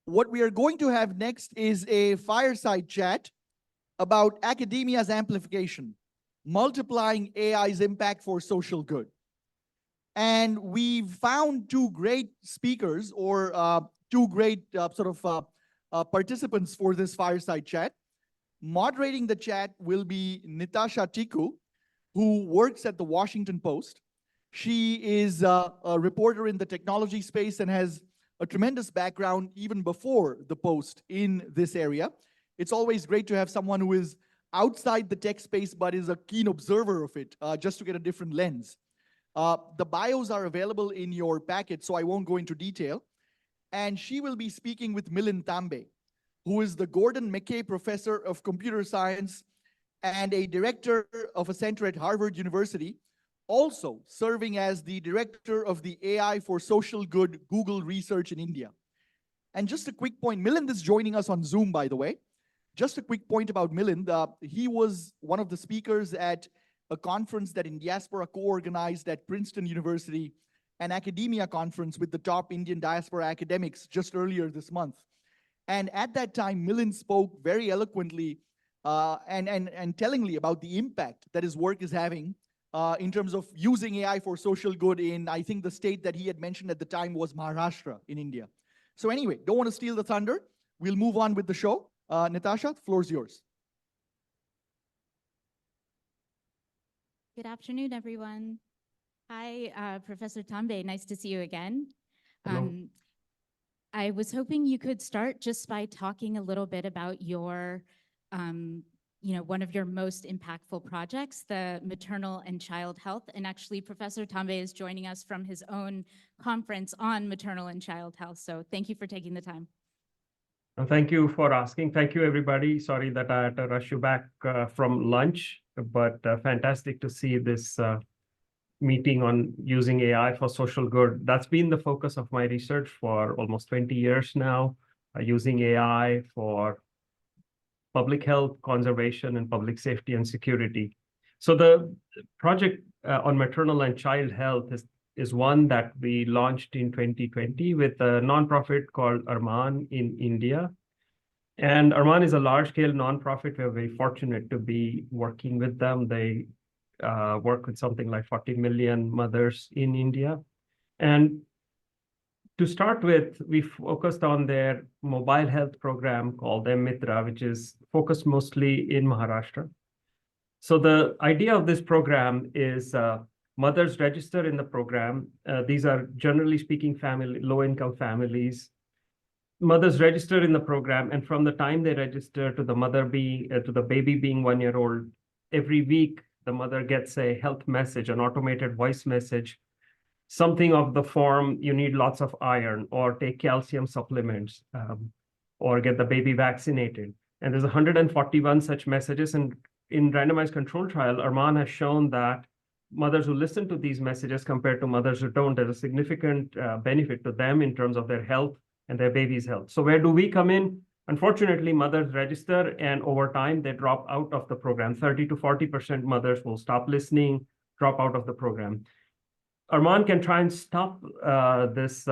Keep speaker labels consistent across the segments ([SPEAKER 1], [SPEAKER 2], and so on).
[SPEAKER 1] What we are going to have next is a fireside chat about academia's amplification, multiplying AI's impact for social good. And we've found two great speakers or two great participants for this fireside chat. Moderating the chat will be Nitasha Tiku, who works at the Washington Post. She is a reporter in the technology space and has a tremendous background even before the Post in this area. It's always great to have someone who is outside the tech space but is a keen observer of it, just to get a different lens. The bios are available in your packet, so I won't go into detail. And she will be speaking with Milind Tambe, who is the Gordon McKay Professor of Computer Science and a director of a center at Harvard University, also serving as the director of the AI for Social Good Google Research in India. And just a quick point, Milind is joining us on Zoom, by the way. Just a quick point about Milind. He was one of the speakers at a conference that Indiaspora co-organized at Princeton University, an academia conference with the top Indian diaspora academics just earlier this month. And at that time, Milind spoke very eloquently and tellingly about the impact that his work is having in terms of using AI for social good in, I think the state that he had mentioned at the time was Maharashtra in India. So anyway, don't want to steal the thunder. We'll move on with the show. Nitasha, the floor is yours.
[SPEAKER 2] Good afternoon, everyone. Hi, Professor Tambe. Nice to see you again. I was hoping you could start just by talking a little bit about your, one of your most impactful projects, the maternal and child health. And actually, Professor Tambe is joining us from his own conference on maternal and child health. So thank you for taking the time.
[SPEAKER 3] Thank you for asking. Thank you, everybody. Sorry that I had to rush you back from lunch, but fantastic to see this meeting on using AI for social good. That's been the focus of my research for almost 20 years now, using AI for public health, conservation, and public safety and security. So the project on maternal and child health is one that we launched in 2020 with a nonprofit called Arman in India. And Arman is a large-scale nonprofit. We're very fortunate to be working with them. They work with something like 40 million mothers in India. And to start with, we focused on their mobile health program called M-Mitra, which is focused mostly in Maharashtra. So the idea of this program is mothers register in the program. These are generally speaking low-income families. Mothers register in the program, and from the time they register to the baby being 1 year old, every week the mother gets a health message, an automated voice message, something of the form, you need lots of iron, or take calcium supplements, or get the baby vaccinated. And there's 141 such messages. And in randomized control trial, Arman has shown that mothers who listen to these messages compared to mothers who don't, there's a significant benefit to them in terms of their health and their baby's health. So where do we come in? Unfortunately, mothers register, and over time, they drop out of the program. 30 to 40% mothers will stop listening, drop out of the program. Arman can try and stop this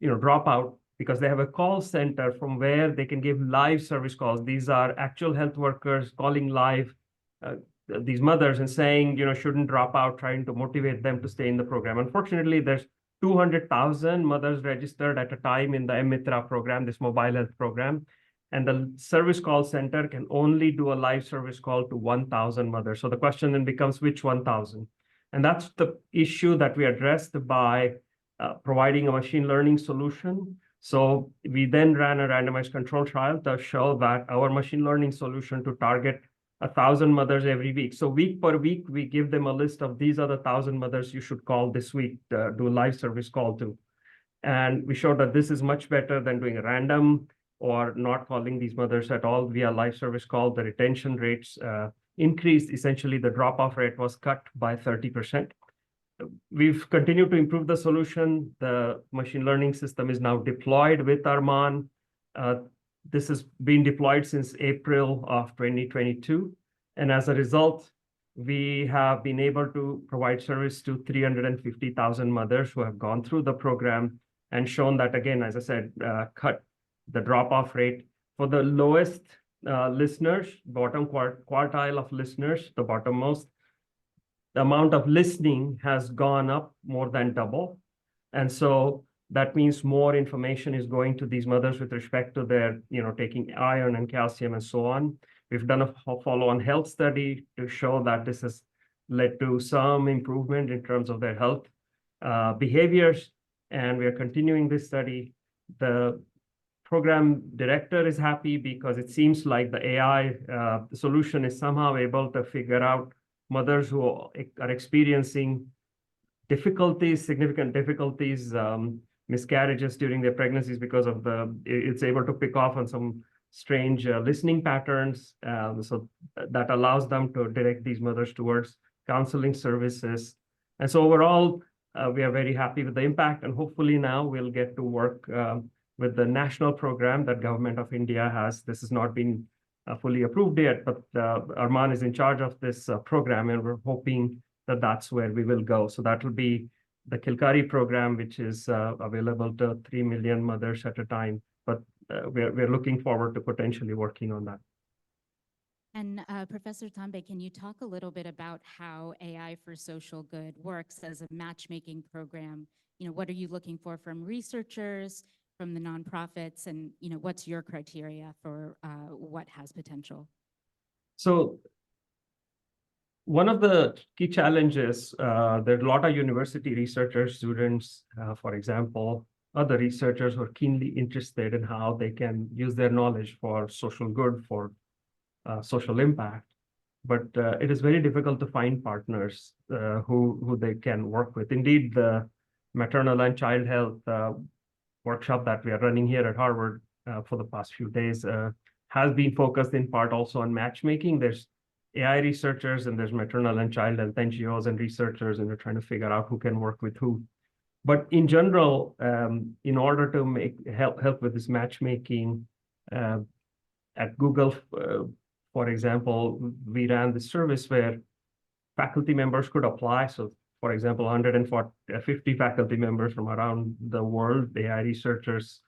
[SPEAKER 3] dropout because they have a call center from where they can give live service calls. These are actual health workers calling live these mothers and saying, shouldn't drop out, trying to motivate them to stay in the program. Unfortunately, there's 200,000 mothers registered at a time in the M-Mitra program, this mobile health program. And the service call center can only do a live service call to 1,000 mothers. So the question then becomes, which 1,000? And that's the issue that we addressed by providing a machine learning solution. So we then ran a randomized control trial to show that our machine learning solution to target 1,000 mothers every week. So week per week, we give them a list of these are the 1,000 mothers you should call this week, do a live service call to. And we showed that this is much better than doing a random or not calling these mothers at all via live service call. The retention rates increased. Essentially, the drop-off rate was cut by 30%. We've continued to improve the solution. The machine learning system is now deployed with Arman. This has been deployed since April of 2022. And as a result, we have been able to provide service to 350,000 mothers who have gone through the program and shown that, again, as I said, cut the drop-off rate. For the lowest listeners, bottom quartile of listeners, the bottommost, the amount of listening has gone up more than double. And so that means more information is going to these mothers with respect to their, taking iron and calcium and so on. We've done a follow-on health study to show that this has led to some improvement in terms of their health behaviors, and we are continuing this study. The program director is happy because it seems like the AI solution is somehow able to figure out mothers who are experiencing difficulties, significant difficulties, miscarriages during their pregnancies because of it's able to pick off on some strange listening patterns. So that allows them to direct these mothers towards counseling services. And so overall, we are very happy with the impact, and hopefully now we'll get to work with the national program that Government of India has. This has not been fully approved yet, but Arman is in charge of this program, and we're hoping that that's where we will go. So that will be the Kilkari program, which is available to 3 million mothers at a time. But we're looking forward to potentially working on that.
[SPEAKER 2] And Professor Tambe, can you talk a little bit about how AI for social good works as a matchmaking program? What are you looking for from researchers, from the nonprofits, and what's your criteria for what has potential?
[SPEAKER 3] So one of the key challenges, there are a lot of university researchers, students, for example, other researchers who are keenly interested in how they can use their knowledge for social good, for social impact. But it is very difficult to find partners who they can work with. Indeed, the maternal and child health workshop that we are running here at Harvard for the past few days has been focused in part also on matchmaking. There's AI researchers and there's maternal and child health NGOs and researchers, and they're trying to figure out who can work with who. But in general, in order to help with this matchmaking, at Google, for example, we ran this service where faculty members could apply. So, for example, 150 faculty members from around the world, the AI researchers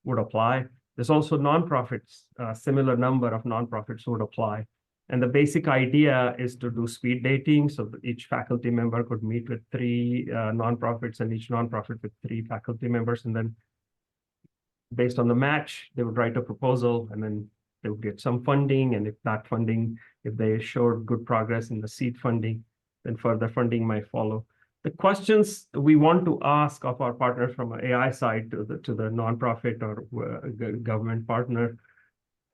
[SPEAKER 3] would apply. There's also nonprofits, a similar number of nonprofits would apply. And the basic idea is to do speed dating. So each faculty member could meet with 3 nonprofits, and each nonprofit with 3 faculty members. And then based on the match, they would write a proposal, and then they would get some funding. And if that funding, if they showed good progress in the seed funding, then further funding might follow. The questions we want to ask of our partners from an AI side to the nonprofit or government partner,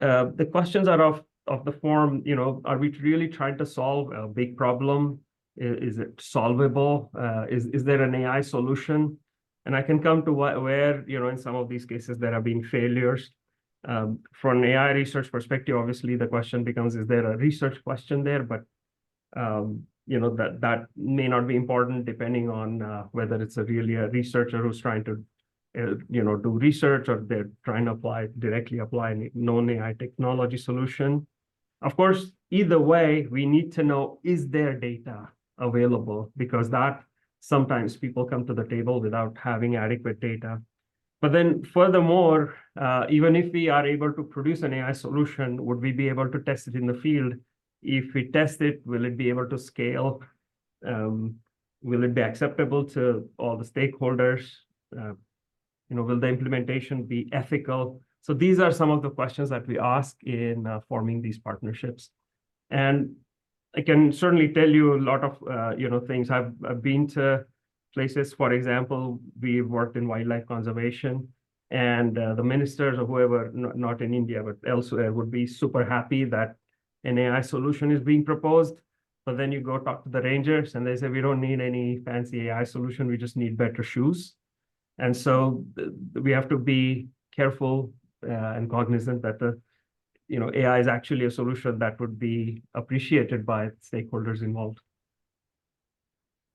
[SPEAKER 3] the questions are of the form, are we really trying to solve a big problem? Is it solvable? Is there an AI solution? And I can come to where, in some of these cases, there have been failures. From an AI research perspective, obviously, the question becomes, is there a research question there? But, that may not be important depending on whether it's really a researcher who's trying to, do research, or they're trying to directly apply a known AI technology solution. Of course, either way, we need to know, is there data available? Because that sometimes people come to the table without having adequate data. But then furthermore, even if we are able to produce an AI solution, would we be able to test it in the field? If we test it, will it be able to scale? Will it be acceptable to all the stakeholders? Will the implementation be ethical? So these are some of the questions that we ask in forming these partnerships. And I can certainly tell you a lot of things. I've been to places, for example, we've worked in wildlife conservation, and the ministers or whoever, not in India, but elsewhere, would be super happy that an AI solution is being proposed. But then you go talk to the rangers and they say, we don't need any fancy AI solution, we just need better shoes. And so we have to be careful and cognizant that AI is actually a solution that would be appreciated by stakeholders involved.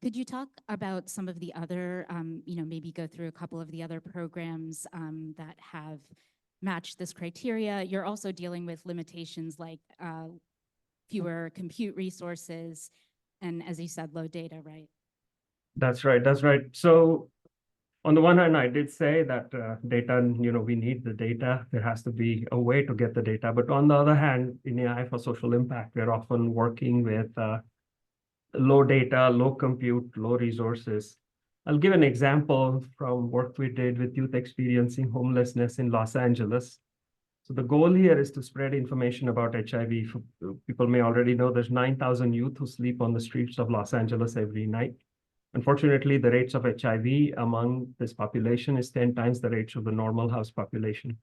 [SPEAKER 2] Could you talk about some of the other, maybe go through a couple of the other programs that have matched this criteria? You're also dealing with limitations like fewer compute resources and, as you said, low data, right?
[SPEAKER 3] That's right. So On the one hand, I did say that data, we need the data. There has to be a way to get the data. But on the other hand, in AI for social impact, we're often working with low data, low compute, low resources. I'll give an example from work we did with youth experiencing homelessness in Los Angeles. So the goal here is to spread information about HIV. People may already know there's 9,000 youth who sleep on the streets of Los Angeles every night. Unfortunately, the rates of HIV among this population is 10 times the rates of the normal house population.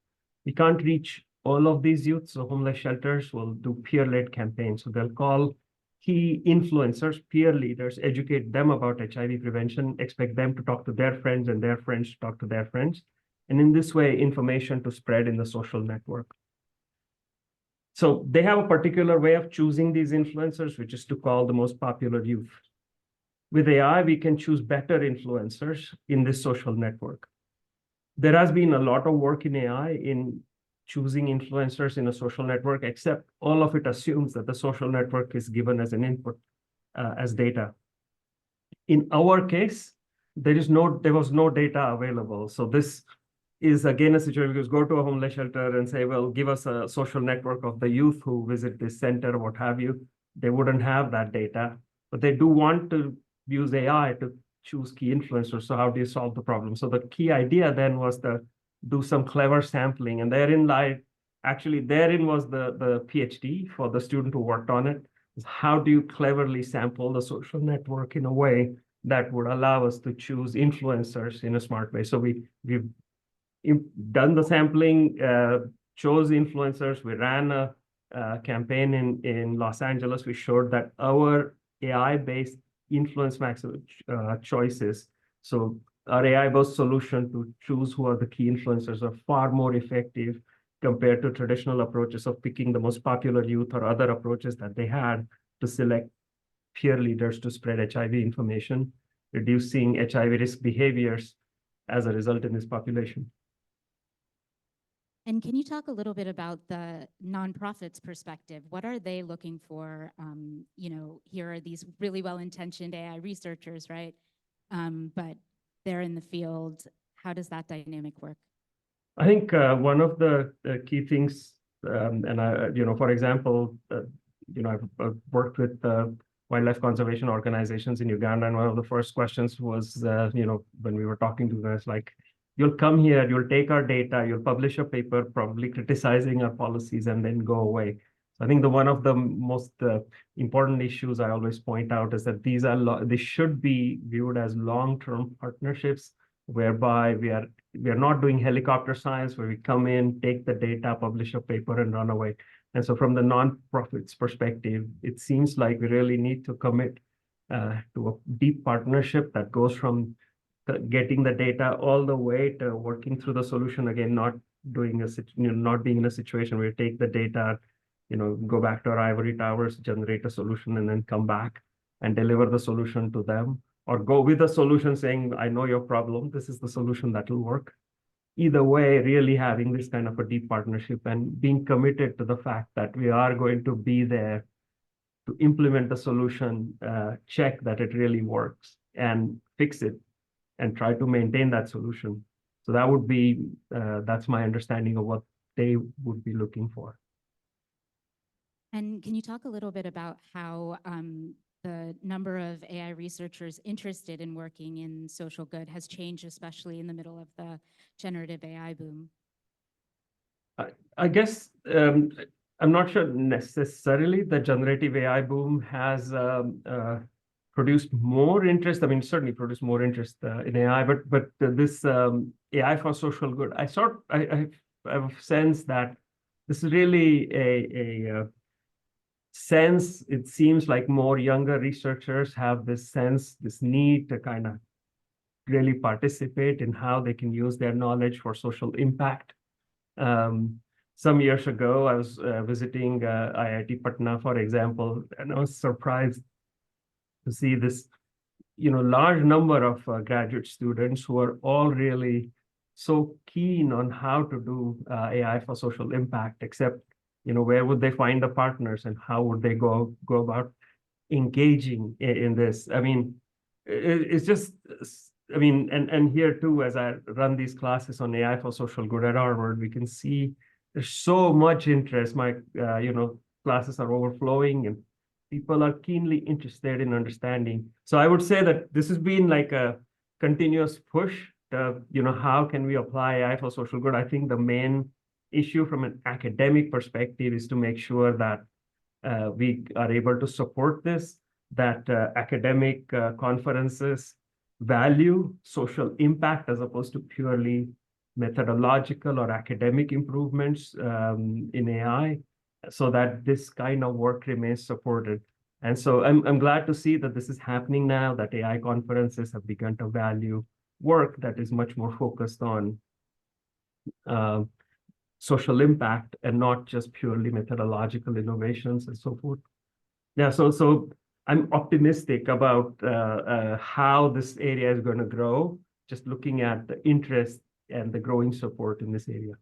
[SPEAKER 3] We can't reach all of these youth, so homeless shelters will do peer-led campaigns. So they'll call key influencers, peer leaders, educate them about HIV prevention, expect them to talk to their friends and their friends to talk to their friends. And in this way, information to spread in the social network. So they have a particular way of choosing these influencers, which is to call the most popular youth. With AI, we can choose better influencers in this social network. There has been a lot of work in AI in choosing influencers in a social network, except all of it assumes that the social network is given as an input, as data. In our case, there was no data available. So this is again a situation because go to a homeless shelter and say, well, give us a social network of the youth who visit this center, what have you. They wouldn't have that data, but they do want to use AI to choose key influencers. So how do you solve the problem? So the key idea then was to do some clever sampling, and therein was the PhD for the student who worked on it. Is how do you cleverly sample the social network in a way that would allow us to choose influencers in a smart way? So we've done the sampling, chose influencers. We ran a campaign in Los Angeles. We showed that our AI-based influence max choices. So our AI-based solution to choose who are the key influencers are far more effective compared to traditional approaches of picking the most popular youth or other approaches that they had to select peer leaders to spread HIV information, reducing HIV risk behaviors as a result in this population.
[SPEAKER 2] And can you talk a little bit about the nonprofits' perspective? What are they looking for? Here are these really well-intentioned AI researchers, right? But they're in the field. How does that dynamic work?
[SPEAKER 3] I think one of the key things, for example, I've worked with wildlife conservation organizations in Uganda, and one of the first questions was, when we were talking to them, like, you'll come here, you'll take our data, you'll publish a paper probably criticizing our policies and then go away. So I think one of the most important issues I always point out is that they should be viewed as long-term partnerships, whereby we are not doing helicopter science where we come in, take the data, publish a paper and run away. And so from the nonprofits perspective, it seems like we really need to commit to a deep partnership that goes from getting the data all the way to working through the solution. Again, not being in a situation where you take the data, go back to our ivory towers, generate a solution, and then come back and deliver the solution to them, or go with a solution saying, I know your problem, this is the solution that will work. Either way, really having this kind of a deep partnership and being committed to the fact that we are going to be there to implement the solution, check that it really works and fix it, and try to maintain that solution. So that would be, that's my understanding of what they would be looking for.
[SPEAKER 2] And can you talk a little bit about how the number of AI researchers interested in working in social good has changed, especially in the middle of the generative AI boom?
[SPEAKER 3] I guess, I'm not sure necessarily the generative AI boom has produced more interest. I mean, certainly produced more interest in AI, but this AI for social good, I have a sense that this is really a sense. It seems like more younger researchers have this sense, this need to kind of really participate in how they can use their knowledge for social impact. Some years ago, I was visiting IIT Patna, for example, and I was surprised to see this, large number of graduate students who are all really so keen on how to do AI for social impact, except, where would they find the partners and how would they go about engaging in this? I mean, it's just I mean, and here too, as I run these classes on AI for social good at Harvard, we can see there's so much interest. My, classes are overflowing and people are keenly interested in understanding. So I would say that this has been like a continuous push to, how can we apply AI for social good? I think the main issue from an academic perspective is to make sure that we are able to support this, that academic conferences value social impact as opposed to purely methodological or academic improvements in AI, so that this kind of work remains supported. And so I'm glad to see that this is happening now, that AI conferences have begun to value work that is much more focused on social impact and not just purely methodological innovations and so forth. Yeah, so I'm optimistic about how this area is going to grow, just looking at the interest and the growing support in this area.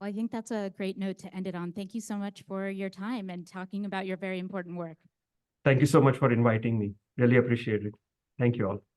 [SPEAKER 2] Well, I think that's a great note to end it on. Thank you so much for your time and talking about your very important work.
[SPEAKER 3] Thank you so much for inviting me. Really appreciate it. Thank you all.